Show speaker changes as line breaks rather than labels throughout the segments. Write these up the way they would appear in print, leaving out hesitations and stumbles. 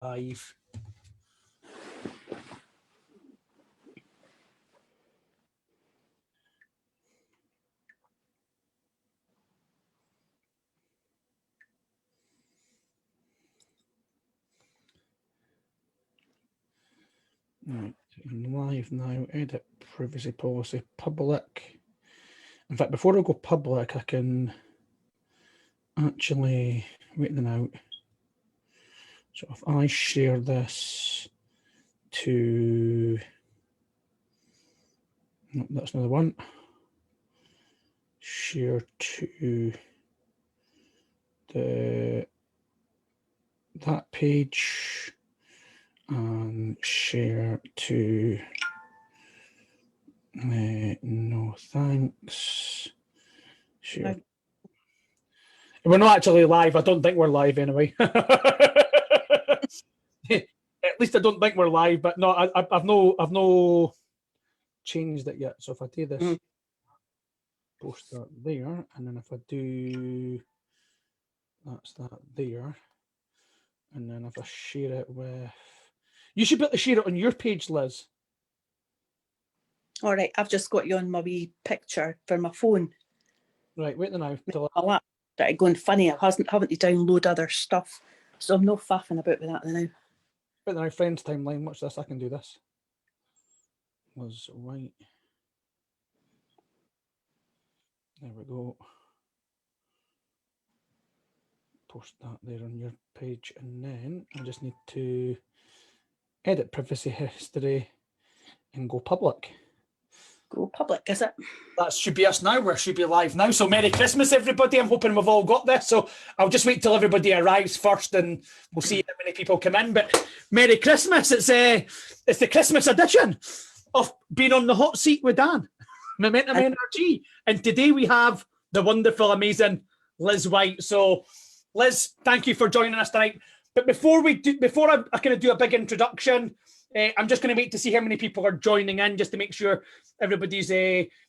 live. Right, live now, edit privacy policy, public. In fact, before I go public, I can actually wait them out. So if I share this to, no, that's another one. Share to that page and share to no thanks. Share. We're not actually live. I don't think we're live anyway. At least I don't think we're live, but no, I've no changed it yet. So if I do this, post that there, and then if I do, that's that there, and then if I share it with, you should be able to share it on your page, Liz.
All right, I've just got you on my wee picture for my phone.
Right, wait now.
My laptop started going funny. I haven't to download other stuff, so I'm not faffing about with that now.
Wait now, friends timeline. Watch this. I can do this. Was white. There we go. Post that there on your page, and then I just need to edit privacy history and go public.
Go public, is it?
That should be us now. We should be live now. So Merry Christmas, everybody. I'm hoping we've all got this. So I'll just wait till everybody arrives first, and we'll see how many people come in. But Merry Christmas. It's the Christmas edition of Being on the Hot Seat with Dan, Momentum NRG. And today we have the wonderful, amazing Liz White. So Liz, thank you for joining us tonight. But before I kind of do a big introduction, I'm just going to wait to see how many people are joining in, just to make sure everybody's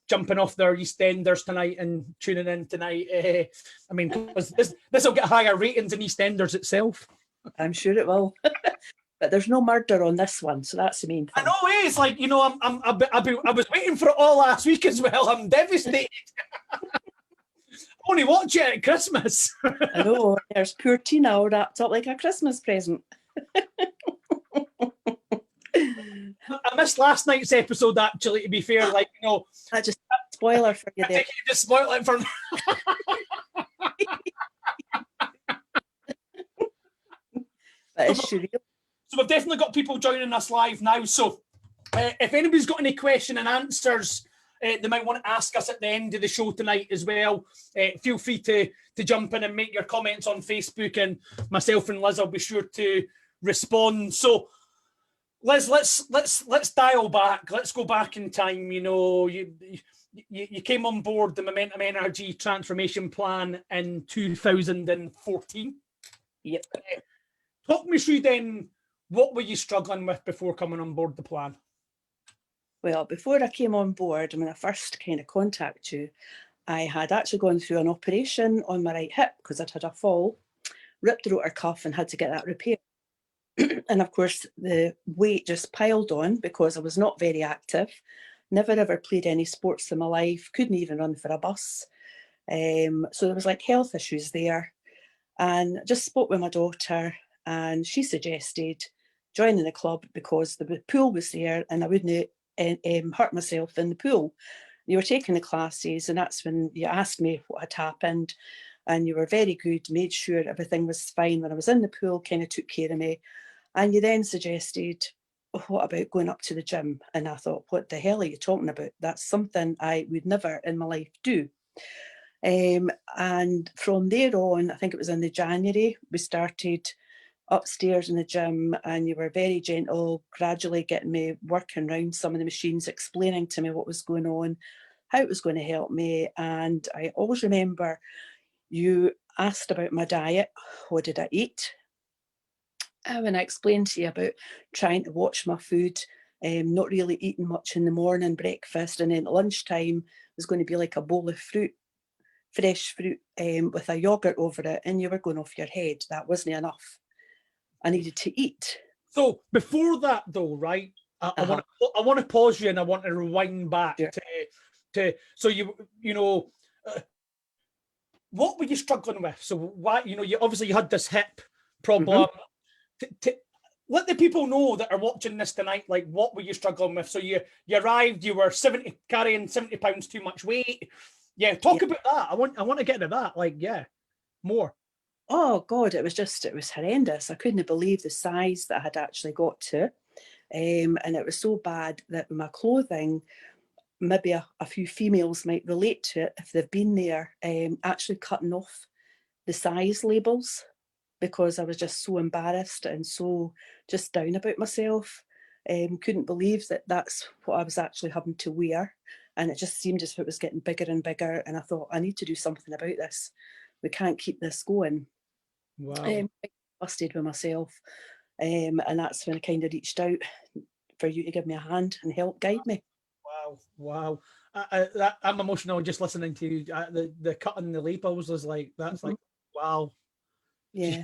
jumping off their EastEnders tonight and tuning in tonight. I mean, this will get higher ratings than EastEnders itself.
I'm sure it will. But there's no murder on this one, so that's the main thing.
I know, it's like, you know, I was waiting for it all last week as well. I'm devastated. Only watch it at Christmas.
I know. There's poor Tina all wrapped up like a Christmas present.
I missed last night's episode, actually, to be fair. Like, you know,
I just spoiler for you there.
You just spoil it for me.
But it's surreal.
So we've definitely got people joining us live now. So if anybody's got any question and answers they might want to ask us at the end of the show tonight as well, feel free to jump in and make your comments on Facebook, and myself and Liz will be sure to respond. So Liz, let's dial back. Let's go back in time. You know, you came on board the Momentum NRG transformation plan in 2014.
Yep.
Talk me through then, what were you struggling with before coming on board the plan?
Well, before I came on board, when I first kind of contacted you, I had actually gone through an operation on my right hip because I'd had a fall, ripped the rotator cuff and had to get that repaired. And of course, the weight just piled on because I was not very active, never ever played any sports in my life, couldn't even run for a bus. So there was like health issues there. And I just spoke with my daughter, and she suggested joining the club because the pool was there and I wouldn't hurt myself in the pool. You were taking the classes, and that's when you asked me what had happened, and you were very good, made sure everything was fine when I was in the pool, kind of took care of me. And you then suggested, what about going up to the gym? And I thought, what the hell are you talking about? That's something I would never in my life do. And from there on, I think it was in the January, we started upstairs in the gym, and you were very gentle, gradually getting me working around some of the machines, explaining to me what was going on, how it was going to help me. And I always remember you asked about my diet. What did I eat? When I explained to you about trying to watch my food, not really eating much in the morning, breakfast, and then at lunchtime was going to be like a bowl of fruit, fresh fruit, with a yogurt over it, and you were going off your head. That wasn't enough.
I needed to eat.
So before that, though, right? I want to pause you and I want to rewind back to so you know. What were you struggling with? So why, you obviously you had this hip problem. Let the people know that are watching this tonight, like, what were you struggling with? So you arrived, you were carrying 70 pounds too much weight. Yeah, talk about that. I want to get into that. Like, yeah, more.
Oh God, it was horrendous. I couldn't believe the size that I had actually got to. And it was so bad that my clothing, maybe a few females might relate to it if they've been there, actually cutting off the size labels, because I was just so embarrassed and so just down about myself. Couldn't believe that that's what I was actually having to wear. And it just seemed as if it was getting bigger and bigger. And I thought, I need to do something about this. We can't keep this going.
Wow.
Busted with myself. And that's when I kind of reached out for you to give me a hand and help guide me.
Wow. I'm emotional just listening to you. The cutting the labels is like, that's like, wow.
Yeah.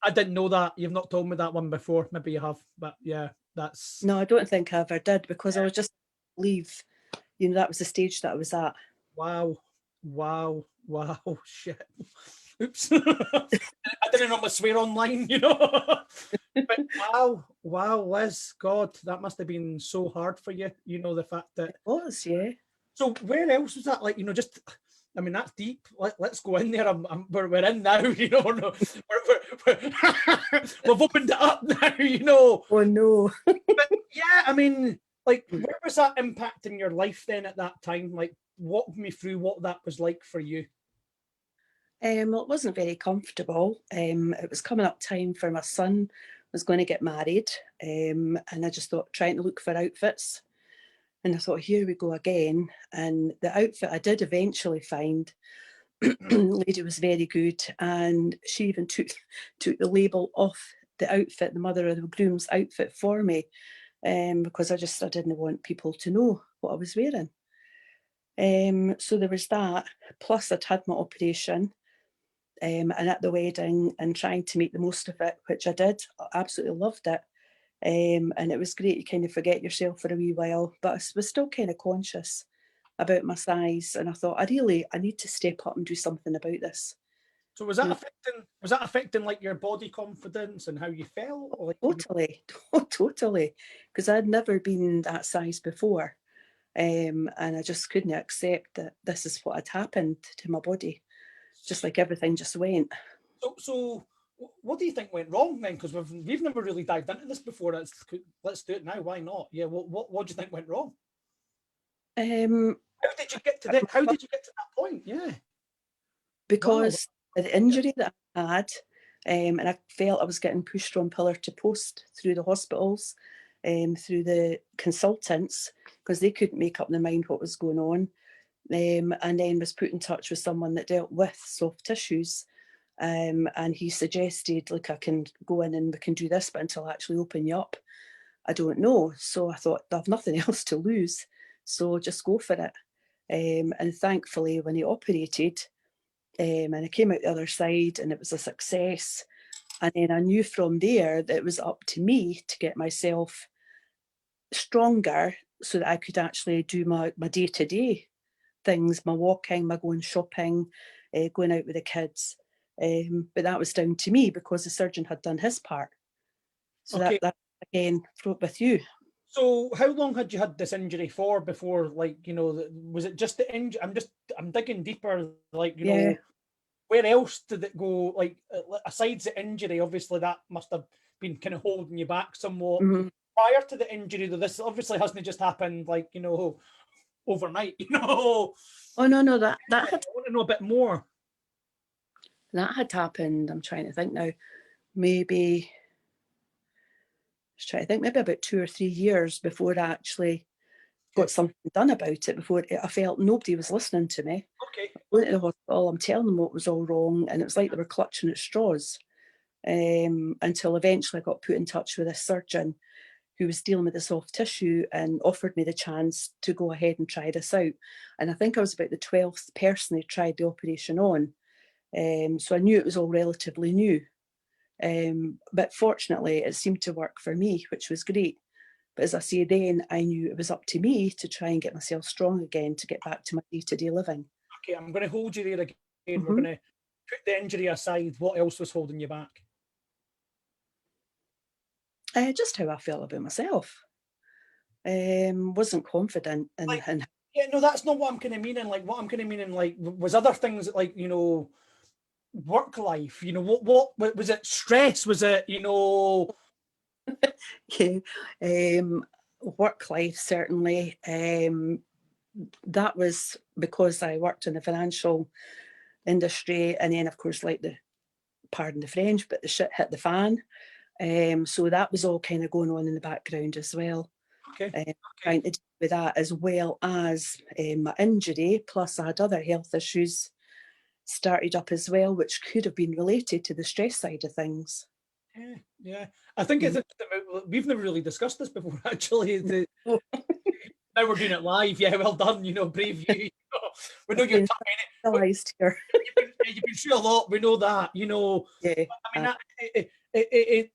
I didn't know that. You've not told me that one before. Maybe you have, but yeah, that's.
No, I don't think I ever did, because I was just leave. That was the stage that I was at.
Wow. Shit. Oops. I didn't know my swear online, But wow, Liz, God, that must have been so hard for you. The fact that
it was, yeah.
So where else was that? Like, just, I mean, that's deep. Let's go in there. We're in now. No, we've opened it up now.
Oh no.
But yeah, I mean, like, where was that impacting your life then at that time? Like, walk me through what that was like for you.
Well, it wasn't very comfortable. It was coming up time for my son was going to get married, and I just thought, trying to look for outfits, and I thought, here we go again. And the outfit I did eventually find, lady was very good, and she even took the label off the outfit, the mother of the groom's outfit, for me, because I didn't want people to know what I was wearing. So there was that. Plus, I'd had my operation. And at the wedding, and trying to make the most of it, which I did. I absolutely loved it. And it was great. You kind of forget yourself for a wee while, but I was still kind of conscious about my size. And I thought, I need to step up and do something about this.
So was that affecting like your body confidence and how you felt? Like,
totally. Because I'd never been that size before. And I just couldn't accept that this is what had happened to my body. Just like everything just went.
So what do you think went wrong then? Because we've never really dived into this before. Let's do it now. Why not? Yeah. What do you think went wrong? How did you get to that? How did you get to that point? Yeah.
Because the injury that I had, and I felt I was getting pushed from pillar to post through the hospitals, through the consultants, because they couldn't make up their mind what was going on. And then was put in touch with someone that dealt with soft tissues, and he suggested, look, I can go in and we can do this, but until I actually open you up, I don't know. So I thought, I have nothing else to lose, so just go for it. And thankfully, when he operated, and I came out the other side and it was a success. And then I knew from there that it was up to me to get myself stronger so that I could actually do my day-to-day things, my walking, my going shopping, going out with the kids. But that was down to me because the surgeon had done his part. So that again with you.
So how long had you had this injury for before, like, was it just the injury? I'm digging deeper, like, where else did it go? Like, aside the injury, obviously that must have been kind of holding you back somewhat.
Mm-hmm.
Prior to the injury, though, this obviously hasn't just happened, like, overnight,
Oh no, that had,
I want to know a bit more.
That had happened, I'm trying to think now, maybe about 2 or 3 years before I actually got something done about it, before I felt nobody was listening to me.
Okay.
I went to the hospital, I'm telling them what was all wrong, and it was like they were clutching at straws, until eventually I got put in touch with a surgeon who was dealing with the soft tissue and offered me the chance to go ahead and try this out. And I think I was about the 12th person they tried the operation on. So I knew it was all relatively new. But fortunately, it seemed to work for me, which was great. But as I say, then I knew it was up to me to try and get myself strong again to get back to my day-to-day living.
Okay, I'm going to hold you there again.
Mm-hmm.
We're going to put the injury aside. What else was holding you back?
Just how I felt about myself. Wasn't confident in
yeah, no, that's not what I'm kind of meaning. Like, what I'm kind of meaning, like, was other things like, you know, work life, you know, what was it? Stress? Was it, you know?
yeah, work life, certainly. That was because I worked in the financial industry, and then of course, like pardon the French, but the shit hit the fan. So that was all kind of going on in the background as well.
Okay.
Trying to deal with that, as well as my injury, plus I had other health issues started up as well, which could have been related to the stress side of things.
Yeah. I think it's we've never really discussed this before, actually. Now we're doing it live. Yeah, well done. You know, brave you. We know you're
here.
you've been through a lot. We know that. You know,
yeah.
I mean,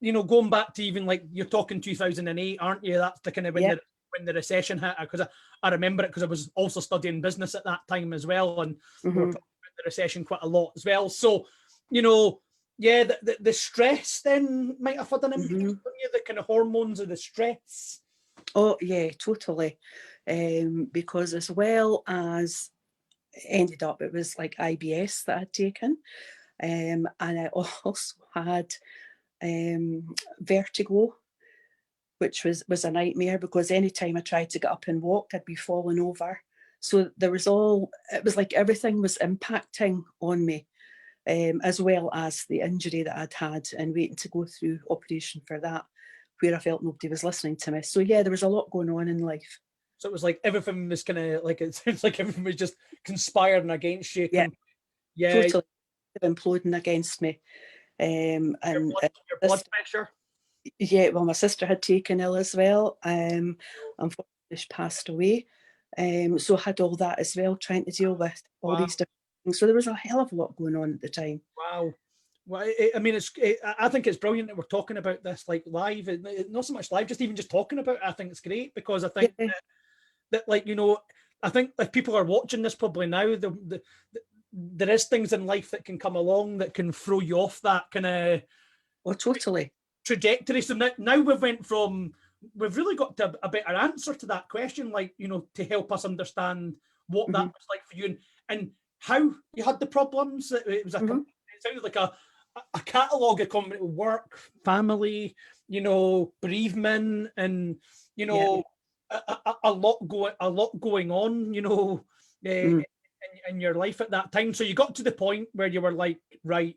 you know, going back to even like you're talking 2008, aren't you? That's the kind of when the recession hit. Because I remember it because I was also studying business at that time as well, and we were talking about the recession quite a lot as well. So, you know, yeah, the stress then might have had an impact on you. The kind of hormones of the stress.
Oh yeah, totally. Because as well as ended up, it was like IBS that I'd taken, and I also had vertigo, which was a nightmare because anytime I tried to get up and walk, I'd be falling over. So it was like everything was impacting on me, as well as the injury that I'd had and waiting to go through operation for that, where I felt nobody was listening to me. So yeah, there was a lot going on in life.
So it was like everything was kind of like, it sounds like everything was just conspiring against you.
Yeah, totally imploding against me. And
your blood pressure.
Yeah, well, my sister had taken ill as well. Unfortunately, she passed away. So I had all that as well, trying to deal with all these different things. So there was a hell of a lot going on at the time.
Wow. Well, I mean, I think it's brilliant that we're talking about this like live. Not so much live, just even just talking about it. I think it's great because I think that like, you know, I think if people are watching this probably now, there is things in life that can come along that can throw you off that kind of
totally
trajectory. So now we've really got to a better answer to that question, like, you know, to help us understand what that was like for you and how you had the problems. It was it sounded like a catalogue of work, family, you know, bereavement, and you know, a lot going on, you know, in your life at that time. So you got to the point where you were like, right,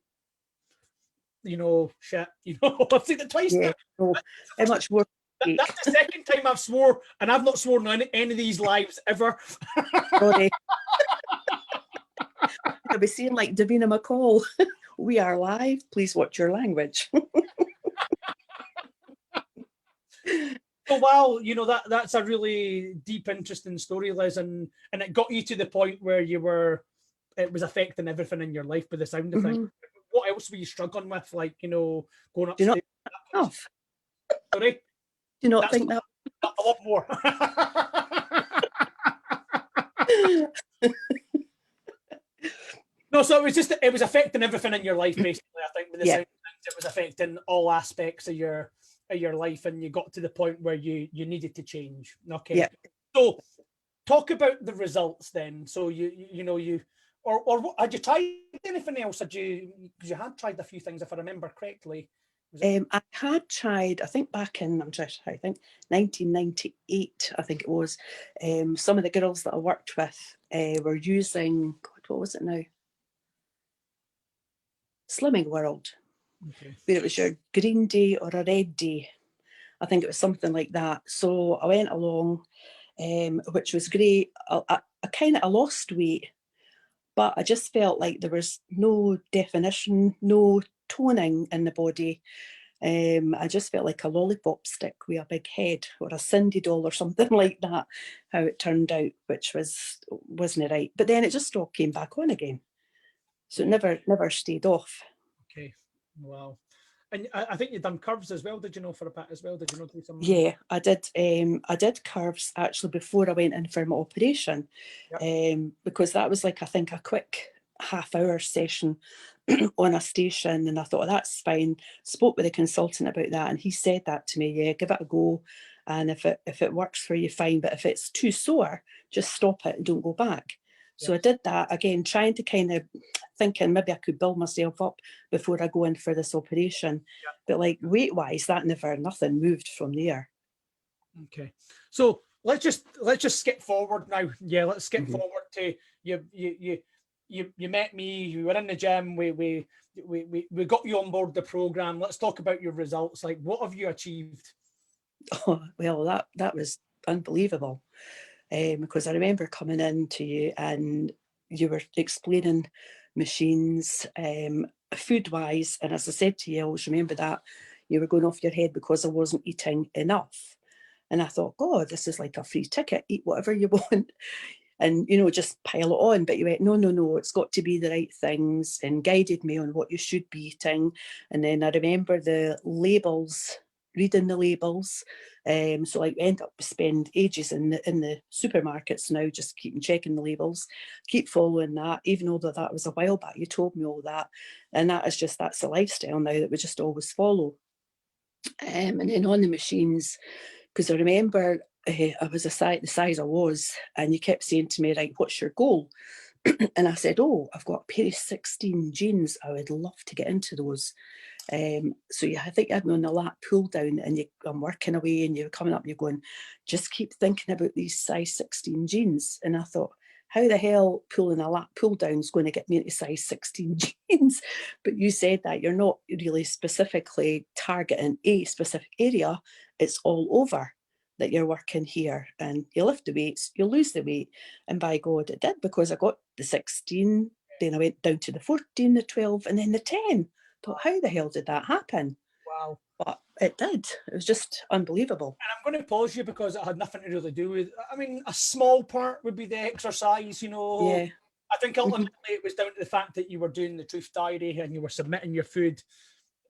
you know, shit, you know, I've seen it twice now.
How much more?
That's the second time I've swore, and I've not sworn on any of these lives ever.
Sorry. I'll be saying like Davina McCall, we are live, please watch your language.
Oh wow, you know, that's a really deep, interesting story, Liz, and it got you to the point where it was affecting everything in your life by the sound of things. What else were you struggling with, like, you know, going upstairs? Sorry?
Do you not think that?
A lot more. No, so it was affecting everything in your life, basically. I think with the sound of things, it was affecting all aspects of your life, and you got to the point where you needed to change. Okay.
Yeah.
So talk about the results then. So you know, or what, had you tried anything else? Because you had tried a few things, if I remember correctly.
I had tried, I think back in, 1998, I think it was, some of the girls that I worked with were using, God, what was it now? Slimming World, where it was your green day or a red day. I think it was something like that. So I went along, which was great. I lost weight, but I just felt like there was no definition, no toning in the body. I just felt like a lollipop stick with a big head, or a Cindy doll or something like that, how it turned out, which wasn't right. But then it just all came back on again. So it never stayed off.
Okay. Wow. And I think you've done curves as well, did you know, for a bit as well? Did you know do some?
Yeah, I did. I did curves actually before I went in for my operation, because that was like, I think, a quick half-hour session on a station, and I thought, oh, that's fine. Spoke with the consultant about that, and he said that to me. Yeah, give it a go, and if it works for you, fine. But if it's too sore, just stop it and don't go back. So I did that again, trying to kind of thinking maybe I could build myself up before I go in for this operation. But like weight-wise, nothing moved from there.
Okay, so let's just skip forward now. Yeah, let's skip forward to you met me. You were in the gym. We got you on board the program. Let's talk about your results. Like, what have you achieved?
Oh, well, that was unbelievable. Because I remember coming in to you and you were explaining machines, food-wise, and as I said to you, I always remember that you were going off your head because I wasn't eating enough. And I thought, God, this is like a free ticket, eat whatever you want and, just pile it on. But you went, no, it's got to be the right things, and guided me on what you should be eating. And then I remember the labels, reading the labels. So like we end up spend ages in the supermarkets now, just keeping checking the labels, keep following that, even though that was a while back, you told me all that. And that's a lifestyle now that we just always follow. And then on the machines, because I remember I was the size I was, and you kept saying to me, right, what's your goal? And I said, oh, I've got a pair of 16 jeans. I would love to get into those. So yeah, I think you had me on the lat pull down, and I'm working away, and you're coming up and you're going, just keep thinking about these size 16 jeans. And I thought, how the hell pulling a lat pull down is going to get me into size 16 jeans? But you said that you're not really specifically targeting a specific area. It's all over that you're working here, and you lift the weights, you lose the weight. And by God, it did, because I got the 16, then I went down to the 14, the 12, and then the 10. Thought, how the hell did that happen?
Wow.
But it did. It was just unbelievable.
And I'm going to pause you because it had nothing to really do with, I mean, a small part would be the exercise,
Yeah.
I think ultimately it was down to the fact that you were doing the truth diary and you were submitting your food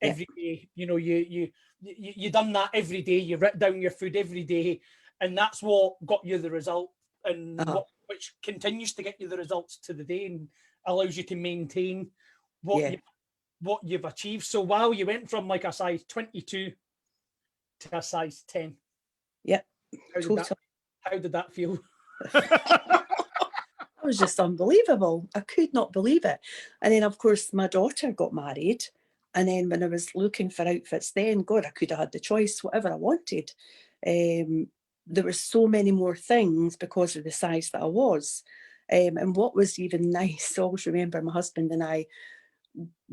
every day. You done that every day. You wrote down your food every day, and that's what got you the result, and which continues to get you the results to the day, and allows you to maintain what you've achieved. So while you went from like a size 22 to a size 10, how did that feel?
It was just unbelievable. I could not believe it. And then, of course, my daughter got married. And then when I was looking for outfits then, God, I could have had the choice, whatever I wanted. There were so many more things because of the size that I was. And what was even nice, I always remember my husband and I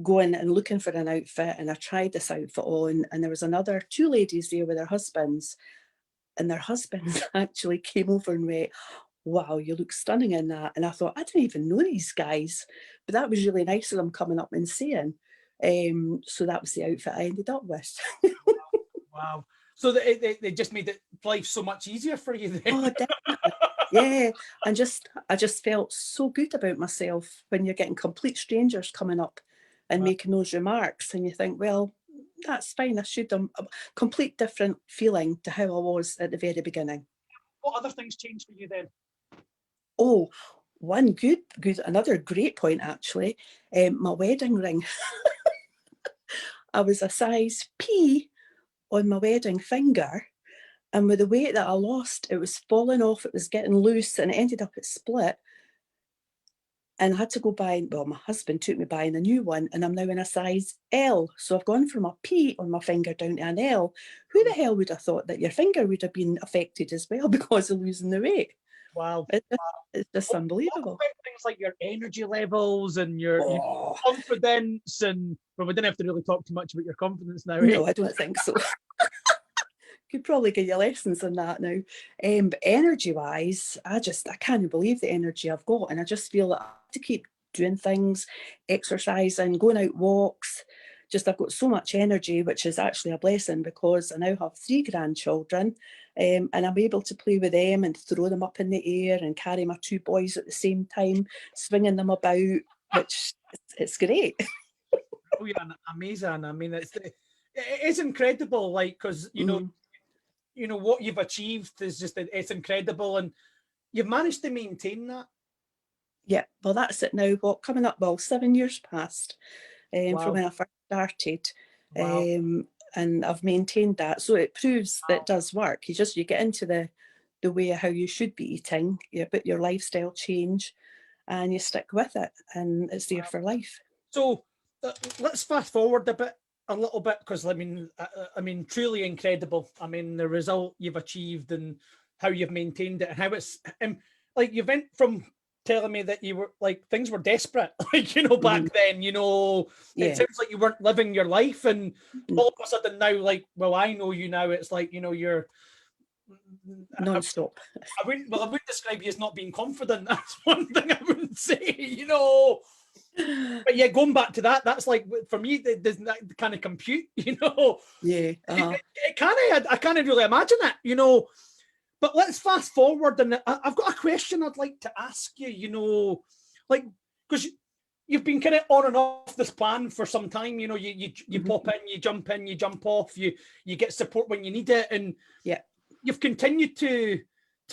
going and looking for an outfit, and I tried this outfit on, and there was two ladies there with their husbands, and their husbands actually came over and went, wow, you look stunning in that. And I thought, I didn't even know these guys, but that was really nice of them coming up and saying. So that was the outfit I ended up with.
Wow. So they just made life so much easier for you then.
Oh, definitely. Yeah. And I just felt so good about myself when you're getting complete strangers coming up and making those remarks, and you think, well, that's fine. I should have a complete different feeling to how I was at the very beginning.
What other things changed for you then?
Oh, another great point actually. My wedding ring. I was a size P on my wedding finger, and with the weight that I lost, it was falling off, it was getting loose, and it ended up at split. And I had to go buy, well, my husband took me buying a new one, and I'm now in a size L. So I've gone from a P on my finger down to an L. Who the hell would have thought that your finger would have been affected as well because of losing the weight?
Wow.
It's just unbelievable.
Things like your energy levels and your confidence, and well, we didn't have to really talk too much about your confidence now.
No, I don't think so. Could probably give you lessons on that now. But energy-wise, I can't believe the energy I've got, and I just feel that I have to keep doing things, exercising, going out walks. Just I've got so much energy, which is actually a blessing because I now have 3 grandchildren, and I'm able to play with them and throw them up in the air and carry my 2 boys at the same time, swinging them about, which it's great.
Brilliant, amazing. I mean, it is incredible, like, because
Mm.
you know what you've achieved is just, it's incredible, and you've managed to maintain that.
Yeah, well, that's it now. What, coming up, well, 7 years past from
Wow.
when I first started,
Wow.
and I've maintained that. So it proves that it does work. You get into the way of how you should be eating, but your lifestyle change, and you stick with it, and it's there for life.
So let's fast forward a little bit, because I mean, truly incredible. I mean, the result you've achieved and how you've maintained it, and how it's like you went from telling me that you were like things were desperate, like back then. It
Yeah,
sounds like you weren't living your life, and
n-
all of a sudden now, like, well, I know you now. It's like you're.
non-stop.
I wouldn't describe you as not being confident. That's one thing I wouldn't say. But yeah, going back to that, that's like, for me, doesn't that kind of compute?
Yeah,
It kind of, I can't really imagine it. But let's fast forward, and I've got a question I'd like to ask you. Like, because you've been kind of on and off this plan for some time. You pop in, you jump in, you jump off, you get support when you need it, and
yeah.
you've continued to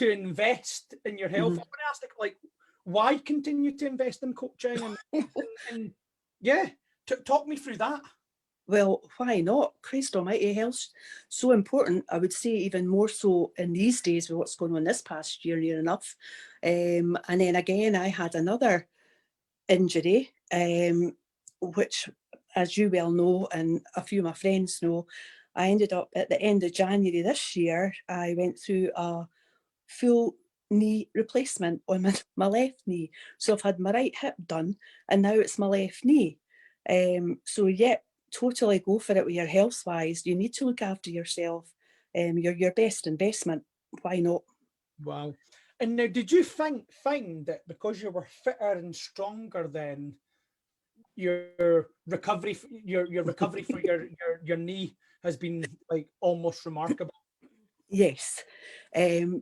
invest in your health. I want to ask, like, why continue to invest in coaching, and yeah, talk me through that.
Well, why not? Christ almighty, health's so important. I would say even more so in these days with what's going on this past year, near enough. And then again, I had another injury, which, as you well know, and a few of my friends know, I ended up at the end of January this year, I went through a full knee replacement on my left knee. So I've had my right hip done, and now it's my left knee. So yeah, totally go for it with your health wise. You need to look after yourself. You're your best investment. Why not?
Wow. And now, did you find that because you were fitter and stronger then, your recovery, your recovery for your knee has been like almost remarkable?
Yes,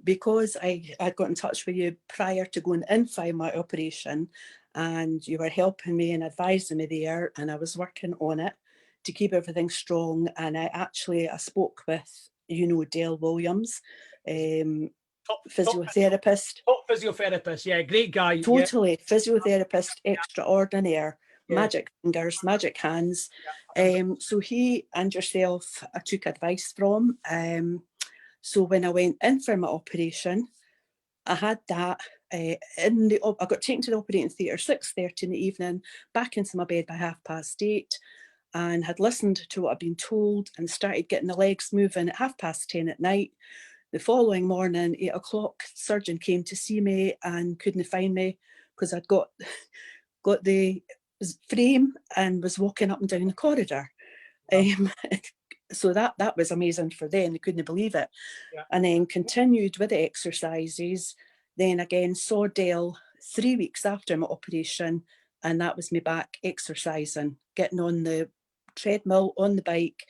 because I'd got in touch with you prior to going in for my operation, and you were helping me and advising me there, and I was working on it to keep everything strong. And I spoke with, Dale Williams,
Top
physiotherapist,
top physiotherapist, yeah, great guy, yeah,
totally physiotherapist extraordinaire,
yeah,
magic fingers, magic hands.
yeah.
So he and yourself, I took advice from. So when I went in for my operation, I had that I got taken to the operating theatre 6:30 in the evening, back into my bed by 8:30, and had listened to what I'd been told and started getting the legs moving at 10:30 at night. The following morning, 8 o'clock, the surgeon came to see me and couldn't find me because I'd got the frame and was walking up and down the corridor.
Wow.
So that was amazing for them. They couldn't believe it.
Yeah.
And then continued with the exercises. Then again, saw Dale 3 weeks after my operation, and that was me back exercising, getting on the treadmill, on the bike,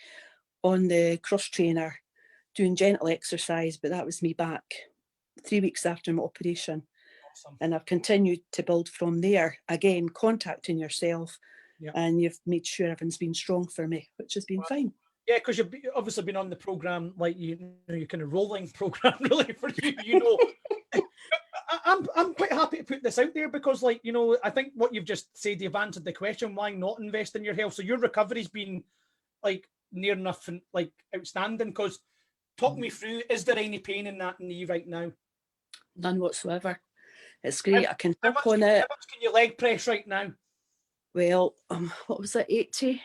on the cross trainer, doing gentle exercise. But that was me back 3 weeks after my operation.
Awesome.
And I've continued to build from there. Again, contacting yourself,
Yeah.
and you've made sure everything's been strong for me, which has been fine.
Yeah, because you've obviously been on the program, like you're kind of rolling program, really, for you. I'm quite happy to put this out there because, like, I think what you've just said, you've answered the question: why not invest in your health? So your recovery's been like near enough and like outstanding. Because talk me through: is there any pain in that knee right now?
None whatsoever. It's
How,
great. I can
how
walk
much
on
can, how
it.
much can you leg press right now?
Well, what was it, 80?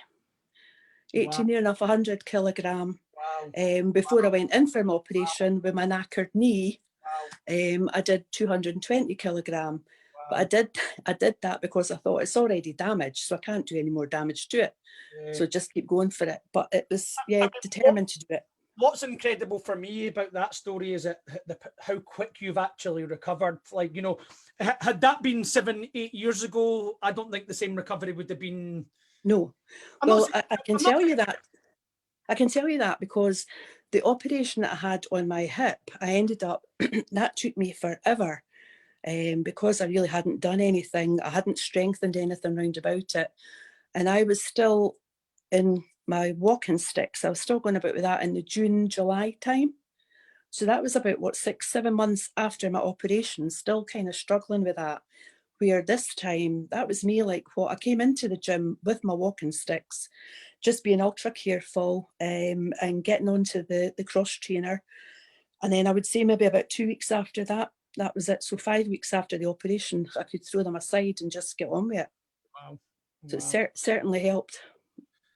80,
Wow,
near enough 100 kilogram.
wow,
Before I went in for my operation with my knackered knee,
wow,
I did 220 kilogram. But
wow.
I did that because I thought it's already damaged, so I can't do any more damage to it.
Yeah.
So just keep going for it. But it was,
I
yeah,
mean,
determined to do it.
what's incredible for me about that story is how quick you've actually recovered. Like, had that been 7, 8 years ago, I don't think the same recovery would have been.
No.
I'm not
Well,
saying,
I can
I'm not
tell
saying,
you that. I can tell you that because the operation that I had on my hip, I ended up, that took me forever. Because I really hadn't done anything, I hadn't strengthened anything round about it. And I was still in my walking sticks. I was still going about with that in the June, July time. So that was about, what, 6-7 months after my operation, still kind of struggling with that. Where this time, that was me, like, what, I came into the gym with my walking sticks, just being ultra careful, and getting onto the cross trainer. And then I would say maybe about 2 weeks after that, that was it. So 5 weeks after the operation, I could throw them aside and just get on with it.
Wow.
So it certainly helped.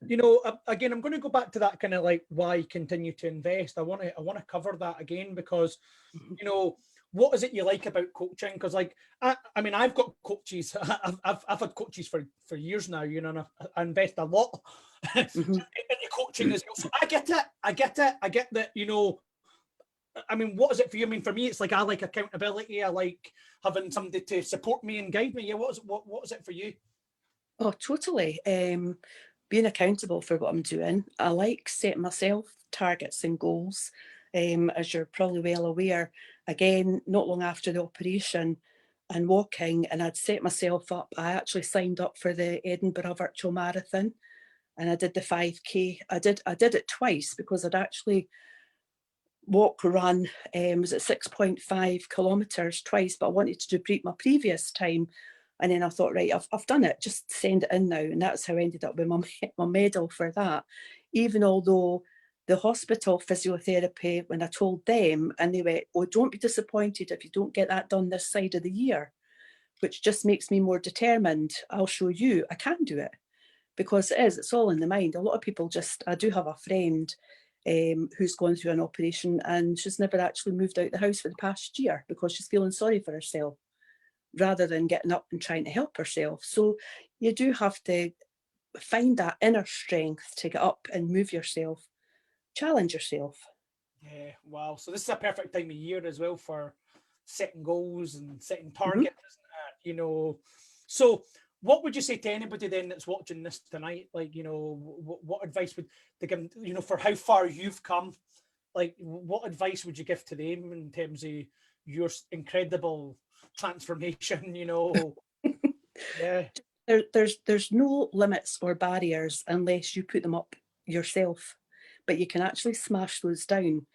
You know, again, I'm going to go back to that kind of like why continue to invest. I want to cover that again because, you know, what is it you like about coaching? Because like, I mean, I've got coaches. I've had coaches for years now. You know, and I invest a lot into coaching as well. So I get it. I get that. You know, I mean, what is it for you? I mean, for me, it's like I like accountability. I like having somebody to support me and guide me. Yeah, what is it for you?
Oh, totally. Being accountable for what I'm doing. I like setting myself targets and goals. As you're probably well aware, again, not long after the operation and walking, and I'd set myself up. I actually signed up for the Edinburgh Virtual Marathon, and I did the 5K. I did it twice because I'd actually run, was at 6.5 kilometres twice, but I wanted to beat my previous time. And then I thought, right, I've done it, just send it in now. And that's how I ended up with my medal for that. Even although the hospital physiotherapy, when I told them, and they went, oh, don't be disappointed if you don't get that done this side of the year, which just makes me more determined. I'll show you, I can do it. Because it's all in the mind. A lot of people I do have a friend who's gone through an operation and she's never actually moved out the house for the past year because she's feeling sorry for herself rather than getting up and trying to help herself. So you do have to find that inner strength to get up and move yourself, challenge yourself.
Yeah, wow. So this is a perfect time of year as well for setting goals and setting targets, isn't it? You know, so what would you say to anybody then that's watching this tonight? Like, you know, what advice would they give, you know, for how far you've come? Like, what advice would you give to them in terms of your incredible transformation, you know? Yeah.
There's no limits or barriers unless you put them up yourself, but you can actually smash those down.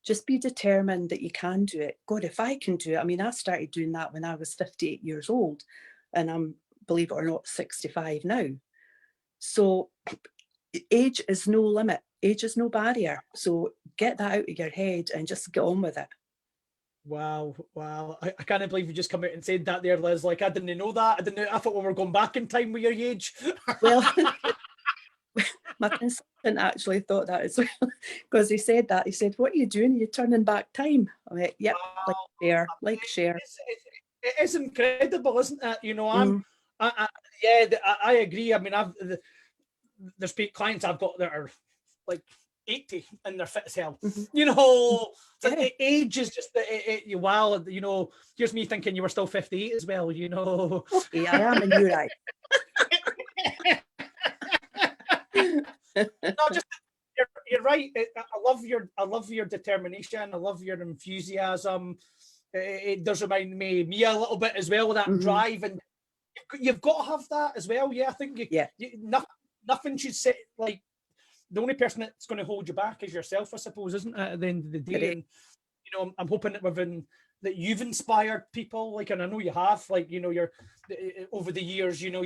Just be determined that you can do it. God, if I can do it. I mean, I started doing that when I was 58 years old and I'm, believe it or not, 65 now. So age is no limit. Age is no barrier. So get that out of your head and just get on with it.
Wow. I can't believe you just come out and said that there, Liz. Like, I didn't know that. I thought we were going back in time with your age.
Well, my consultant actually thought that as well because he said that. He said, what are you doing? You're turning back time. I went, yep,
Wow.
like share.
It is incredible, isn't it? You know, I agree. I mean, there's clients I've got that are like 80 and they're fit as hell. You know, so age is just wow. You know, here's me thinking you were still 58 as well. You know,
okay, I am, and you're right.
No, just you're right. I love your determination. I love your enthusiasm. It does remind me a little bit as well, that drive, and you've got to have that as well. Yeah, I think nothing should say, like, the only person that's going to hold you back is yourself, I suppose, isn't it? At the end of the day, and you know, I'm hoping that you've inspired people, like, and I know you have, like, you know, over the years, you know,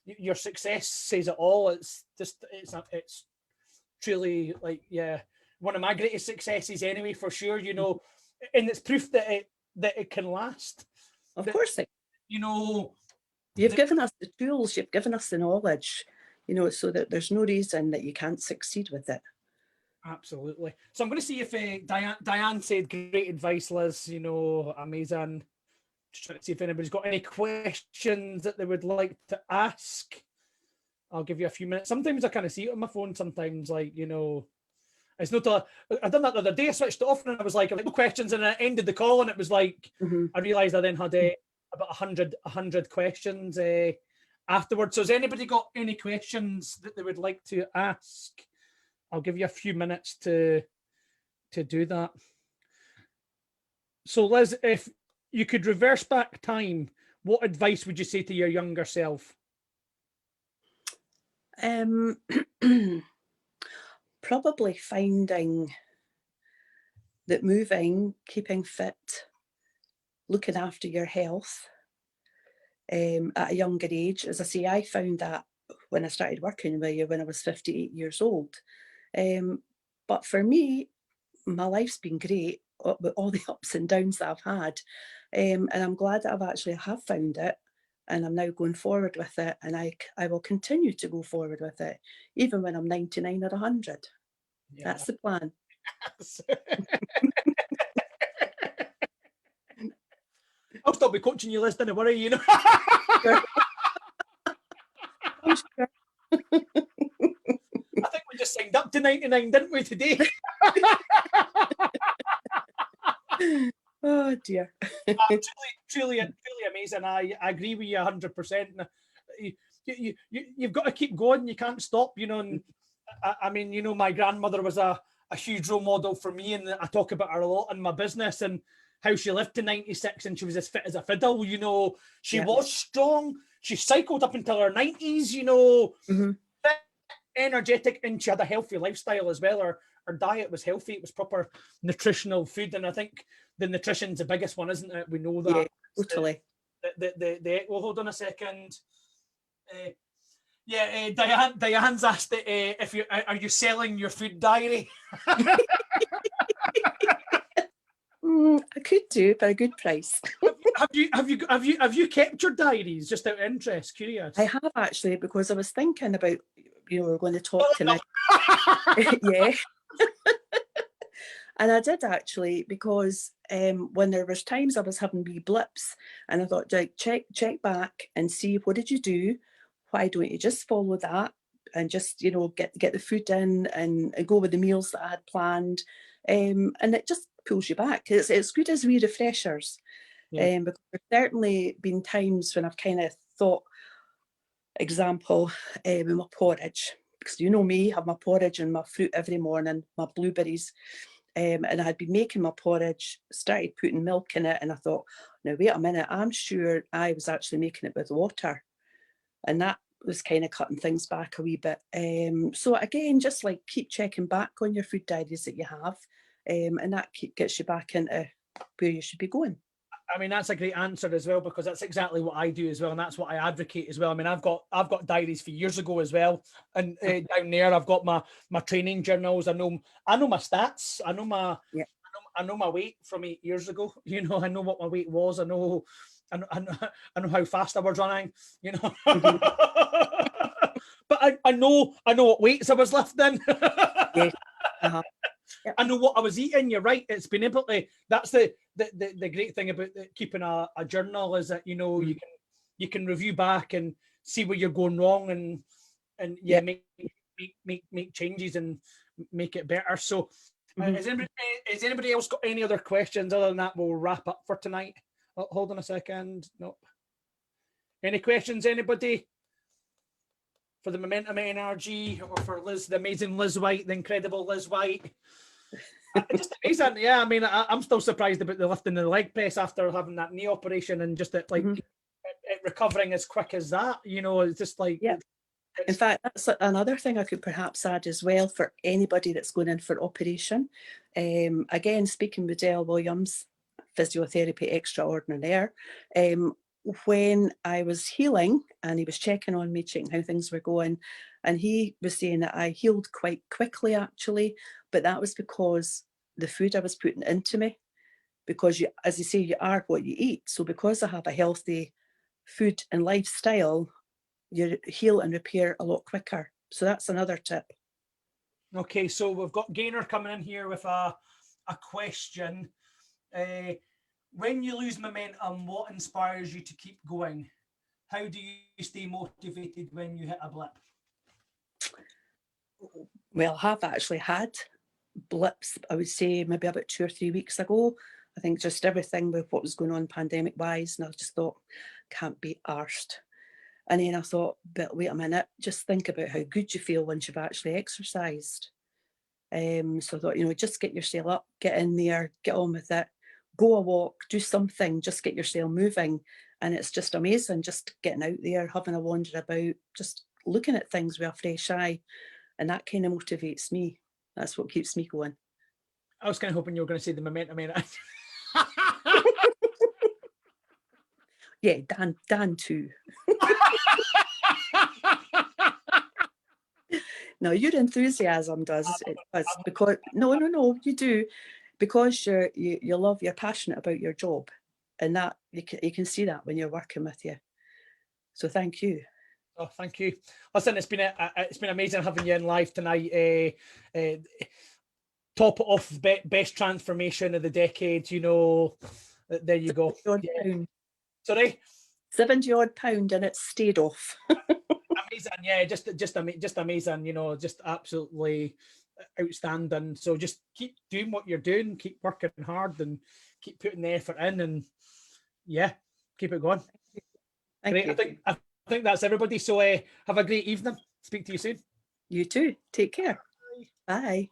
your success says it all. It's truly, like, yeah, one of my greatest successes anyway, for sure, you know, and it's proof that it can last.
Of course,
you know,
you've given us the tools, you've given us the knowledge, you know, so that there's no reason that you can't succeed with it.
Absolutely. So I'm going to see if Diane said great advice, Liz. You know, amazing. Just trying to see if anybody's got any questions that they would like to ask. I'll give you a few minutes. Sometimes I kind of see it on my phone. Sometimes, like, you know, it's not. I done that the other day. I switched it off and I was like, no questions, and I ended the call and it was like, I realised I then had about 100 questions afterwards. So has anybody got any questions that they would like to ask? I'll give you a few minutes to do that. So, Liz, if you could reverse back time, what advice would you say to your younger self?
probably finding that moving, keeping fit, looking after your health at a younger age. As I say, I found that when I started working with you when I was 58 years old. But for me, my life's been great with all the ups and downs that I've had. And I'm glad that I've actually have found it. And I'm now going forward with it. And I will continue to go forward with it, even when I'm 99 or 100.
Yeah.
That's the plan.
I'll still be coaching you, Liz, don't worry, you know.
Sure. Oh, sure.
I think we just signed up to 99, didn't we, today?
Oh dear.
Truly amazing. I agree with you 100%. You've got to keep going. You can't stop, you know. And I mean, you know, my grandmother was a huge role model for me, and I talk about her a lot in my business and how she lived to 96 and she was as fit as a fiddle, you know. She was strong. She cycled up until her 90s, you know.
Mm-hmm.
Fit, energetic, and she had a healthy lifestyle as well. Her diet was healthy. It was proper nutritional food, and I think the nutrition's the biggest one, isn't it? We know that.
Yeah, totally.
Well, hold on a second. Diane's asked if are you selling your food diary?
I could do for a good price.
Have you kept your diaries just out of interest? Curious.
I have actually, because I was thinking about, you know, we're going to talk tonight. Yeah. And I did actually, because when there was times I was having wee blips, and I thought, like, check back and see, what did you do? Why don't you just follow that and just, you know, get the food in and go with the meals that I had planned, and it just pulls you back. It's good as wee refreshers.
Yeah.
Because there's certainly been times when I've kind of thought, example, with my porridge, because you know me, have my porridge and my fruit every morning, my blueberries. And I had been making my porridge, started putting milk in it, and I thought, now wait a minute, I'm sure I was actually making it with water. And that was kind of cutting things back a wee bit. So again, just like keep checking back on your food diaries that you have, and that gets you back into where you should be going.
I mean, that's a great answer as well, because that's exactly what I do as well, and that's what I advocate as well. I mean, I've got diaries for years ago as well, and down there I've got my training journals. I know my stats. I know my I know my weight from 8 years ago. You know, I know what my weight was. I know how fast I was running. You know, but I know what weights I was lifting.
Yes. Uh-huh. Yep.
I know what I was eating. You're right. It's been able to. That's the great thing about keeping a journal, is that, you know, you can review back and see where you're going wrong, and make changes and make it better. So, has anybody else got any other questions? Other than that, we'll wrap up for tonight. Oh, hold on a second. Nope. Any questions? Anybody? For the Momentum Energy, or for Liz, the amazing Liz White, the incredible Liz White. Just amazing. Yeah, I mean, I'm still surprised about the lifting the leg press after having that knee operation, and just it recovering as quick as that. You know, it's just like.
Yeah. In fact, that's another thing I could perhaps add as well for anybody that's going in for operation. Again, speaking with Dale Williams, physiotherapy extraordinaire, when I was healing and he was checking on me, checking how things were going, and he was saying that I healed quite quickly actually, but that was because the food I was putting into me, because you, as you say, you are what you eat. So because I have a healthy food and lifestyle, you heal and repair a lot quicker. So that's another tip.
Okay, so we've got Gaynor coming in here with a question. When you lose momentum, what inspires you to keep going? How do you stay motivated when you hit a blip?
Well, I have actually had blips, I would say maybe about 2 or 3 weeks ago. I think just everything with what was going on pandemic wise, and I just thought, can't be arsed. And then I thought, but wait a minute, just think about how good you feel once you've actually exercised. So I thought, you know, just get yourself up, get in there, get on with it, go a walk, do something, just get yourself moving. And it's just amazing, just getting out there, having a wander about, just looking at things with a fresh eye. And that kind of motivates me. That's what keeps me going.
I was kind of hoping you were going to say the momentum in it.
Yeah, Dan too. No, your enthusiasm does. It does, because no, you do, because you love, you're passionate about your job, and that you can see that when you're working with you. So thank you.
Oh, thank you. Listen, it's been amazing having you in live tonight. Top off best transformation of the decade. You know, there you go.
Yeah.
Sorry.
£70 and it stayed off.
Amazing, yeah, just amazing, you know, just absolutely outstanding. So just keep doing what you're doing, keep working hard, and keep putting the effort in, and yeah, keep it going.
Thank
Great.
you.
I think that's everybody. So have a great evening. Speak to you soon.
You too. Take care. Bye.